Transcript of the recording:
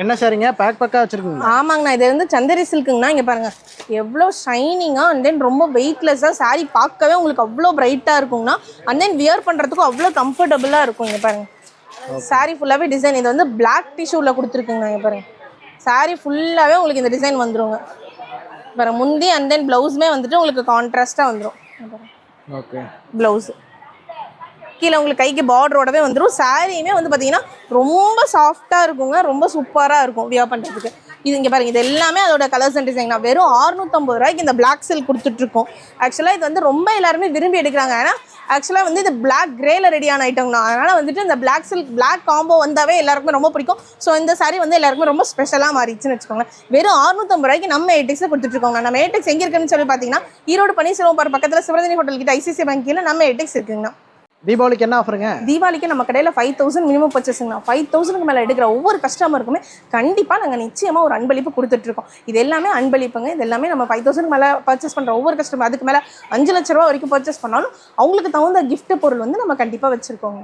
என்ன சாரிங்க பேக்கா வச்சிருக்கீங்க? ஆமாங்கண்ணா, இது வந்து சந்தேரி சில்க்குங்கண்ணா. இங்கே பாருங்க எவ்வளோ ஷைனிங்காக அண்ட் தென் ரொம்ப வெயிட்லெஸ்ஸாக சாரீ பார்க்கவே உங்களுக்கு அவ்வளோ பிரைட்டாக இருக்குங்கண்ணா. அண்ட் தென் வியர் பண்ணுறதுக்கும் அவ்வளோ கம்ஃபர்டபுளாக இருக்கும். இங்கே பாருங்க சாரீ ஃபுல்லாகவே டிசைன் இது வந்து பிளாக் டிஷ்யூவில் கொடுத்துருக்குங்கண்ணா. இங்கே பாருங்க சாரீ ஃபுல்லாகவே உங்களுக்கு இந்த டிசைன் வந்துருங்க. பாருங்க முந்தி அண்ட் தென் ப்ளவுஸுமே வந்துட்டு உங்களுக்கு கான்ட்ராஸ்ட்டாக வந்துடும். ஓகே ப்ளவுஸு கீழே உங்களுக்கு கைக்கு பார்டரோடவே வந்துடும். சாரியுமே வந்து பார்த்தீங்கன்னா ரொம்ப சாஃப்டாக இருக்குங்க, ரொம்ப சூப்பராக இருக்கும் வியர் பண்ணுறதுக்கு. இது இங்கே பாருங்கள், இது எல்லாமே அதோட கலர்ஸ் அண்ட் டிசைன். நான் வெறும் 650 ரூபாய்க்கு இந்த பிளாக் சில்க் கொடுத்துட்ருக்கோம். ஆக்சுவலாக இது வந்து ரொம்ப எல்லாருமே விரும்பி எடுக்கிறாங்க. ஏன்னா ஆக்சுவலாக வந்து இது பிளாக் கிரேல ரெடியான ஐட்டம்னா, அதனால் வந்துட்டு இந்த பிளாக் சில்க் பிளாக் காம்போ வந்தாவே எல்லாருக்குமே ரொம்ப பிடிக்கும். ஸோ இந்த சாரி வந்து எல்லாருக்குமே ரொம்ப ஸ்பெஷலாக மாறிடுச்சுன்னு வச்சுக்கோங்க. வெறும் 650 ரூபாய்க்கு நம்ம ஏடெக்ஸில் கொடுத்துட்ருக்கோங்க. நம்ம ஏடெக்ஸ் எங்கே இருக்குன்னு சொல்லி பார்த்தீங்கன்னா ஈரோடு பன்னீர்செல்வம் பக்கத்தில் சிவரஞ்சனி ஹோட்டல் கிட்ட ஐசிசி பேங்க் கீழே நம்ம ஏடெக்ஸ் இருக்குங்கண்ணா. தீபாவளிக்கு என்ன ஆஃபருங்க? தீபாவளிக்கு நம்ம கடையில் 5000 மினிமம் பர்ச்சேஸுங்கண்ணா. 5000க்கு மேலே எடுக்கிற ஒவ்வொரு கஸ்டமருக்குமே கண்டிப்பாக நாங்கள் நிச்சயமாக ஒரு அன்பளிப்பு கொடுத்துட்ருக்கோம். இது எல்லாமே அன்பளிப்புங்க. இது எல்லாமே நம்ம 5000க்கு மேலே பர்ச்சேஸ் பண்ணுற ஒவ்வொரு கஸ்டமர் அதுக்கு மேலே 5 லட்ச ரூபா வரைக்கும் பர்ச்சேஸ் பண்ணாலும் அவங்களுக்கு தகுந்த கிஃப்ட் பொருள் வந்து நம்ம கண்டிப்பாக வச்சுருக்கோங்க.